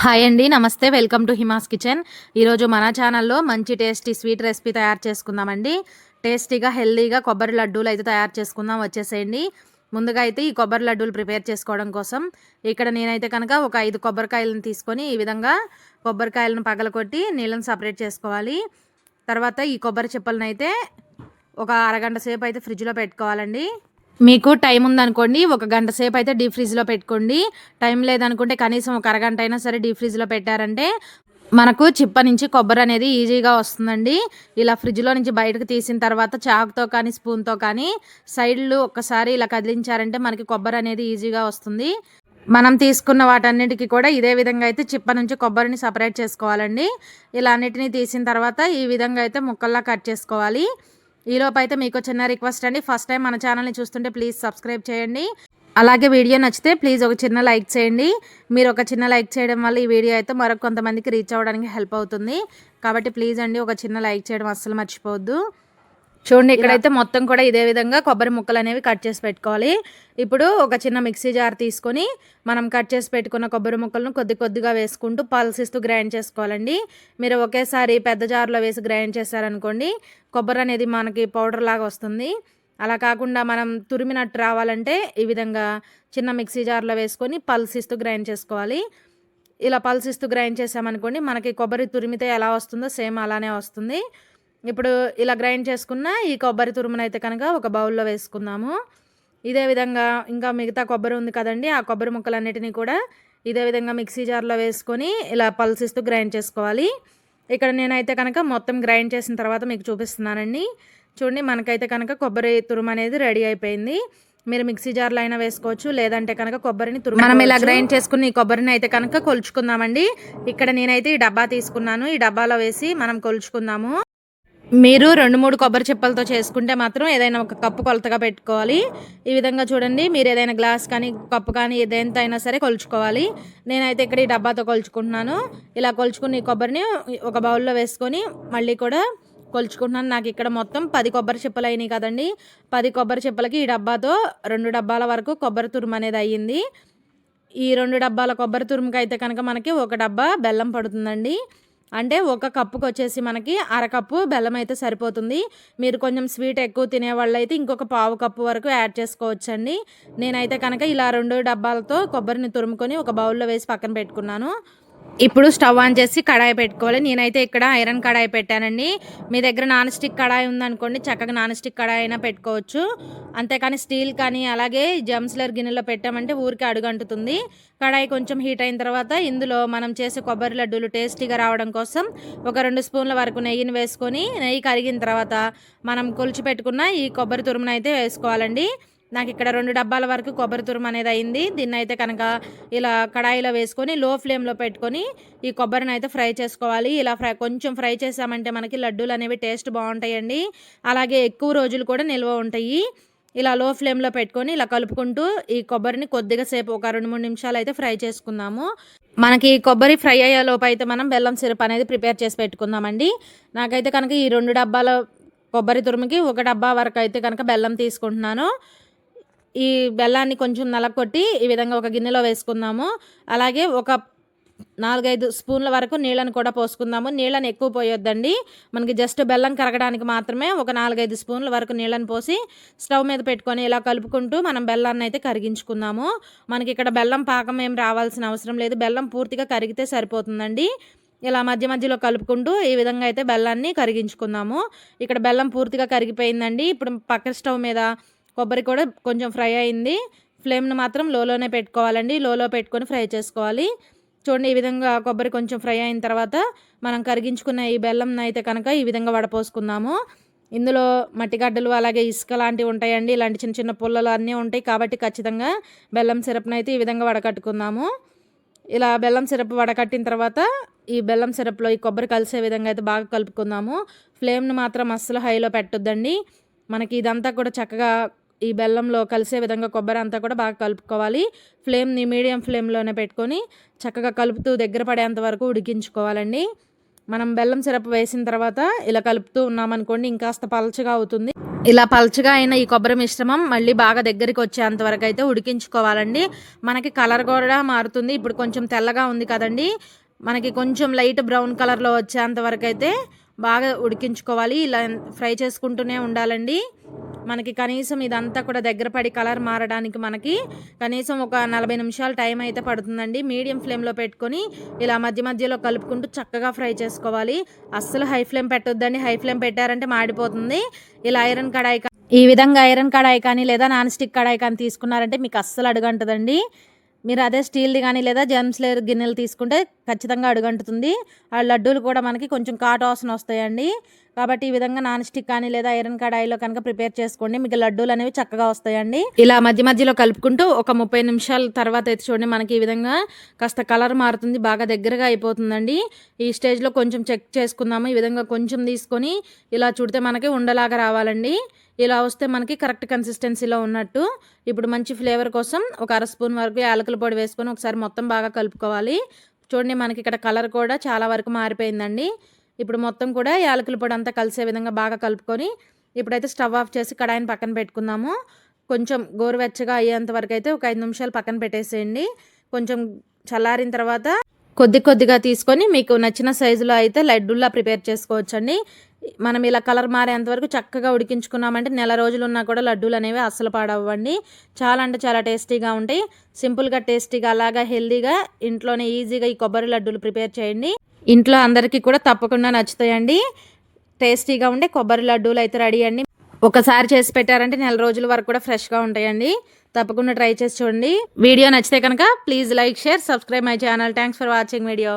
Hi అండి. నమస్తే. Welcome to Hima's kitchen. ఈరోజు మన ఛానల్‌లో మంచి టేస్టీ స్వీట్ రెసిపీ తయారు చేసుకుందామండి. టేస్టీగా, హెల్తీగా కొబ్బరి లడ్డూలు అయితే తయారు చేసుకుందాం. వచ్చేసేయండి. ముందుగా అయితే ఈ కొబ్బరి లడ్డూలు ప్రిపేర్ చేసుకోవడం కోసం ఇక్కడ నేనైతే కనుక ఒక 5 కొబ్బరికాయలను తీసుకొని ఈ విధంగా కొబ్బరికాయలను పగలకొట్టి నీళ్ళని సపరేట్ చేసుకోవాలి. తర్వాత ఈ కొబ్బరి చిప్పలనైతే ఒక అరగంట సేపు అయితే ఫ్రిడ్జ్‌లో పెట్టుకోవాలండి. మీకు టైం ఉందనుకోండి ఒక గంట సేపు అయితే డీప్ ఫ్రిడ్జ్‌లో పెట్టుకోండి. టైం లేదనుకుంటే కనీసం ఒక అరగంట అయినా సరే డీప్ ఫ్రిడ్జ్‌లో పెట్టారంటే మనకు చిప్ప నుంచి కొబ్బరి అనేది ఈజీగా వస్తుందండి. ఇలా ఫ్రిడ్జ్‌లో నుంచి బయటకు తీసిన తర్వాత చాకుతో కానీ, స్పూన్‌తో కానీ సైడ్‌లు ఒక్కసారి ఇలా కదిలించారంటే మనకి కొబ్బరి అనేది ఈజీగా వస్తుంది. మనం తీసుకున్న వాటన్నిటికి కూడా ఇదే విధంగా అయితే చిప్ప నుంచి కొబ్బరిని సెపరేట్ చేసుకోవాలండి. ఇలా అన్నిటిని తీసిన తర్వాత ఈ విధంగా అయితే ముక్కల్లా కట్ చేసుకోవాలి. ఈలోపైతే మీకు చిన్న రిక్వెస్ట్ అండి. ఫస్ట్ టైం మన ఛానల్ని చూస్తుంటే ప్లీజ్ సబ్స్క్రైబ్ చేయండి. అలాగే వీడియో నచ్చితే ప్లీజ్ ఒక చిన్న లైక్ చేయండి. మీరు ఒక చిన్న లైక్ చేయడం వల్ల ఈ వీడియో అయితే మరొక కొంతమందికి రీచ్ అవ్వడానికి హెల్ప్ అవుతుంది. కాబట్టి ప్లీజ్ అండి ఒక చిన్న లైక్ చేయడం అస్సలు మర్చిపోవద్దు. చూడండి ఇక్కడైతే మొత్తం కూడా ఇదే విధంగా కొబ్బరి ముక్కలు అనేవి కట్ చేసి పెట్టుకోవాలి. ఇప్పుడు ఒక చిన్న మిక్సీ జార్ తీసుకొని మనం కట్ చేసి పెట్టుకున్న కొబ్బరి ముక్కలను కొద్ది కొద్దిగా వేసుకుంటూ పల్సిస్తూ గ్రైండ్ చేసుకోవాలండి. మీరు ఒకేసారి పెద్ద జార్లో వేసి గ్రైండ్ చేశారనుకోండి కొబ్బరి అనేది మనకి పౌడర్ లాగా వస్తుంది. అలా కాకుండా మనం తురిమినట్టు రావాలంటే ఈ విధంగా చిన్న మిక్సీ జార్లో వేసుకొని పల్సిస్తూ గ్రైండ్ చేసుకోవాలి. ఇలా పల్సిస్తూ గ్రైండ్ చేసామనుకోండి మనకి కొబ్బరి తురిమితే ఎలా వస్తుందో సేమ్ అలానే వస్తుంది. ఇప్పుడు ఇలా గ్రైండ్ చేసుకున్న ఈ కొబ్బరి తురుమునైతే కనుక ఒక బౌల్లో వేసుకుందాము. ఇదే విధంగా ఇంకా మిగతా కొబ్బరి ఉంది కదండి, ఆ కొబ్బరి ముక్కలన్నిటినీ కూడా ఇదే విధంగా మిక్సీ జార్లో వేసుకొని ఇలా పల్సిస్తూ గ్రైండ్ చేసుకోవాలి. ఇక్కడ నేనైతే కనుక మొత్తం గ్రైండ్ చేసిన తర్వాత మీకు చూపిస్తున్నానండి. చూడండి మనకైతే కనుక కొబ్బరి తురుము అనేది రెడీ అయిపోయింది. మీరు మిక్సీ జార్లో అయినా వేసుకోవచ్చు, లేదంటే కనుక కొబ్బరిని మనం ఇలా గ్రైండ్ చేసుకుని ఈ కొబ్బరిని అయితే కనుక కొలుచుకుందామండి. ఇక్కడ నేనైతే ఈ డబ్బా తీసుకున్నాను. ఈ డబ్బాలో వేసి మనం కొలుచుకుందాము. మీరు 2-3 కొబ్బరి చిప్పలతో చేసుకుంటే మాత్రం ఏదైనా ఒక కప్పు కొలతగా పెట్టుకోవాలి. ఈ విధంగా చూడండి మీరు ఏదైనా గ్లాస్ కానీ కప్పు కానీ ఏదైనా అయినా సరే కొలుచుకోవాలి. నేనైతే ఇక్కడ ఈ డబ్బాతో కొలుచుకుంటున్నాను. ఇలా కొలుచుకుని ఈ కొబ్బరిని ఒక బౌల్లో వేసుకొని మళ్ళీ కూడా కొలుచుకుంటున్నాను. నాకు ఇక్కడ మొత్తం 10 కొబ్బరి చిప్పలు అయినాయి కదండి. 10 కొబ్బరి చిప్పలకి ఈ డబ్బాతో 2 డబ్బాల వరకు కొబ్బరి తురుము అనేది అయ్యింది. ఈ 2 డబ్బాల కొబ్బరి తురుముకి అయితే కనుక మనకి ఒక డబ్బా బెల్లం పడుతుందండి. అంటే ఒక కప్పుకి వచ్చేసి మనకి అరకప్పు బెల్లం అయితే సరిపోతుంది. మీరు కొంచెం స్వీట్ ఎక్కువ తినేవాళ్ళు అయితే ఇంకొక పావు కప్పు వరకు యాడ్ చేసుకోవచ్చండి. నేనైతే కనుక ఇలా 2 డబ్బాలతో కొబ్బరిని తురుముకొని ఒక బౌల్లో వేసి పక్కన పెట్టుకున్నాను. ఇప్పుడు స్టవ్ ఆన్ చేసి కడాయి పెట్టుకోవాలి. నేనైతే ఇక్కడ ఐరన్ కడాయి పెట్టానండి. మీ దగ్గర నాన్ స్టిక్ కడాయి ఉందనుకోండి చక్కగా నాన్ స్టిక్ కడాయి అయినా పెట్టుకోవచ్చు. అంతేకాని స్టీల్ కానీ అలాగే జమ్స్లర్ గిన్నెలో పెట్టామంటే ఊరికి అడుగంటుతుంది. కడాయి కొంచెం హీట్ అయిన తర్వాత ఇందులో మనం చేసే కొబ్బరి లడ్డూలు టేస్టీగా రావడం కోసం ఒక 2 స్పూన్ల వరకు నెయ్యిని వేసుకొని నెయ్యి కరిగిన తర్వాత మనం కొలిచి పెట్టుకున్న ఈ కొబ్బరి తురుమును అయితే వేసుకోవాలండి. నాకు ఇక్కడ 2 డబ్బాల వరకు కొబ్బరి తురుము అనేది అయింది. దీన్ని అయితే కనుక ఇలా కడాయిలో వేసుకొని లో ఫ్లేమ్లో పెట్టుకొని ఈ కొబ్బరిని అయితే ఫ్రై చేసుకోవాలి. ఇలా కొంచెం ఫ్రై చేసామంటే మనకి లడ్డూలు అనేవి టేస్ట్ బాగుంటాయండి. అలాగే ఎక్కువ రోజులు కూడా నిల్వ ఉంటాయి. ఇలా లో ఫ్లేమ్లో పెట్టుకొని ఇలా కలుపుకుంటూ ఈ కొబ్బరిని కొద్దిగా సేపు ఒక 2-3 నిమిషాలు అయితే ఫ్రై చేసుకుందాము. మనకి కొబ్బరి ఫ్రై అయ్యే లోపు అయితే మనం బెల్లం సిరప్ అనేది ప్రిపేర్ చేసి పెట్టుకుందామండి. నాకైతే కనుక ఈ 2 డబ్బాల కొబ్బరి తురుముకి ఒక డబ్బా వరకు అయితే కనుక బెల్లం తీసుకుంటున్నాను. ఈ బెల్లాన్ని కొంచెం నలగొట్టి ఈ విధంగా ఒక గిన్నెలో వేసుకుందాము. అలాగే ఒక 4-5 స్పూన్ల వరకు నీళ్ళని కూడా పోసుకుందాము. నీళ్ళని ఎక్కువ పోయొద్దండి. మనకి జస్ట్ బెల్లం కరగడానికి మాత్రమే ఒక 4-5 స్పూన్ల వరకు నీళ్ళని పోసి స్టవ్ మీద పెట్టుకొని ఇలా కలుపుకుంటూ మనం బెల్లాన్ని అయితే కరిగించుకుందాము. మనకి ఇక్కడ బెల్లం పాకం ఏం రావాల్సిన అవసరం లేదు. బెల్లం పూర్తిగా కరిగితే సరిపోతుందండి. ఇలా మధ్య మధ్యలో కలుపుకుంటూ ఈ విధంగా అయితే బెల్లాన్ని కరిగించుకుందాము. ఇక్కడ బెల్లం పూర్తిగా కరిగిపోయిందండి. ఇప్పుడు పక్క స్టవ్ మీద కొబ్బరి కూడా కొంచెం ఫ్రై అయింది. ఫ్లేమ్ను మాత్రం లోలోనే పెట్టుకోవాలండి. లోలో పెట్టుకొని ఫ్రై చేసుకోవాలి. చూడండి ఈ విధంగా కొబ్బరి కొంచెం ఫ్రై అయిన తర్వాత మనం కరిగించుకున్న ఈ బెల్లం అయితే కనుక ఈ విధంగా వడపోసుకుందాము. ఇందులో మట్టిగడ్డలు అలాగే ఇసుక లాంటివి ఉంటాయండి. ఇలాంటి చిన్న చిన్న పుల్లలు అన్నీ ఉంటాయి. కాబట్టి ఖచ్చితంగా బెల్లం సిరప్ను అయితే ఈ విధంగా వడకట్టుకుందాము. ఇలా బెల్లం సిరప్ వడకట్టిన తర్వాత ఈ బెల్లం సిరప్లో ఈ కొబ్బరి కలిసే విధంగా అయితే బాగా కలుపుకుందాము. ఫ్లేమ్ను మాత్రం అస్సలు హైలో పెట్టొద్దండి. మనకి ఇదంతా కూడా చక్కగా ఈ బెల్లంలో కలిసే విధంగా కొబ్బరి అంతా కూడా బాగా కలుపుకోవాలి. ఫ్లేమ్ని మీడియం ఫ్లేమ్లోనే పెట్టుకొని చక్కగా కలుపుతూ దగ్గర పడేంత వరకు ఉడికించుకోవాలండి. మనం బెల్లం సిరప్ వేసిన తర్వాత ఇలా కలుపుతూ ఉన్నామనుకోండి ఇంకాస్త పలచగా అవుతుంది. ఇలా పలచగా అయిన ఈ కొబ్బరి మిశ్రమం మళ్ళీ బాగా దగ్గరికి వచ్చేంత వరకు అయితే ఉడికించుకోవాలండి. మనకి కలర్ కూడా మారుతుంది. ఇప్పుడు కొంచెం తెల్లగా ఉంది కదండి, మనకి కొంచెం లైట్ బ్రౌన్ కలర్లో వచ్చేంత వరకు అయితే బాగా ఉడికించుకోవాలి. ఇలా ఫ్రై చేసుకుంటూనే ఉండాలండి. మనకి కనీసం ఇదంతా కూడా దగ్గర పడి కలర్ మారడానికి మనకి కనీసం ఒక 40 నిమిషాలు టైం అయితే పడుతుందండి. మీడియం ఫ్లేమ్లో పెట్టుకొని ఇలా మధ్య మధ్యలో కలుపుకుంటూ చక్కగా ఫ్రై చేసుకోవాలి. అస్సలు హై ఫ్లేమ్ పెట్టొద్దండి. హై ఫ్లేమ్ పెట్టారంటే మాడిపోతుంది. ఇలా ఐరన్ కడాయి ఈ విధంగా ఐరన్ కడాయి కానీ లేదా నాన్ స్టిక్ కడాయి కానీ తీసుకున్నారంటే మీకు అస్సలు అడుగంటదండి. మీరు అదే స్టీల్ది కానీ లేదా జెమ్స్ లేయర్ గిన్నెలు తీసుకుంటే ఖచ్చితంగా అడుగంటుతుంది. ఆ లడ్డూలు కూడా మనకి కొంచెం కాటు వాసన వస్తాయండి. కాబట్టి ఈ విధంగా నాన్ స్టిక్ కానీ లేదా ఐరన్ కడాయిలో కనుక ప్రిపేర్ చేసుకోండి, మీకు లడ్డూలు అనేవి చక్కగా వస్తాయండి. ఇలా మధ్య మధ్యలో కలుపుకుంటూ ఒక 30 నిమిషాల తర్వాత అయితే చూడండి మనకి ఈ విధంగా కాస్త కలర్ మారుతుంది, బాగా దగ్గరగా అయిపోతుందండి. ఈ స్టేజ్లో కొంచెం చెక్ చేసుకుందాము. ఈ విధంగా కొంచెం తీసుకొని ఇలా చుడితే మనకి ఉండలాగా రావాలండి. ఇలా వస్తే మనకి కరెక్ట్ కన్సిస్టెన్సీలో ఉన్నట్టు. ఇప్పుడు మంచి ఫ్లేవర్ కోసం ఒక అర స్పూన్ వరకు యాలకుల పొడి వేసుకొని ఒకసారి మొత్తం బాగా కలుపుకోవాలి. చూడండి మనకి ఇక్కడ కలర్ కూడా చాలా వరకు మారిపోయిందండి. ఇప్పుడు మొత్తం కూడా యాలకుల పొడి అంతా కలిసే విధంగా బాగా కలుపుకొని ఇప్పుడైతే స్టవ్ ఆఫ్ చేసి కడాయిని పక్కన పెట్టుకుందాము. కొంచెం గోరువెచ్చగా అయ్యేంత వరకు అయితే ఒక 5 నిమిషాలు పక్కన పెట్టేసేయండి. కొంచెం చల్లారిన తర్వాత కొద్దిగా తీసుకొని మీకు నచ్చిన సైజులో అయితే లడ్డూల్లా ప్రిపేర్ చేసుకోవచ్చండి. మనం ఇలా కలర్ మారేంత వరకు చక్కగా ఉడికించుకున్నామంటే నెల రోజులు ఉన్నా కూడా లడ్డూలు అనేవి అస్సలు పాడవ్వండి. చాలా అంటే చాలా టేస్టీగా ఉంటాయి. సింపుల్గా టేస్టీగా అలాగా హెల్దీగా ఇంట్లోనే ఈజీగా ఈ కొబ్బరి లడ్డూలు ప్రిపేర్ చేయండి. ఇంట్లో అందరికీ కూడా తప్పకుండా నచ్చుతాయండి. టేస్టీగా ఉండే కొబ్బరి లడ్డూలు అయితే రెడీ అండి. ఒకసారి చేసి పెట్టారంటే నెల రోజుల వరకు కూడా ఫ్రెష్గా ఉంటాయండి. తప్పకుండా ట్రై చేసి చూడండి. వీడియో నచ్చితే కనుక please like, share, subscribe my channel. Thanks for watching video.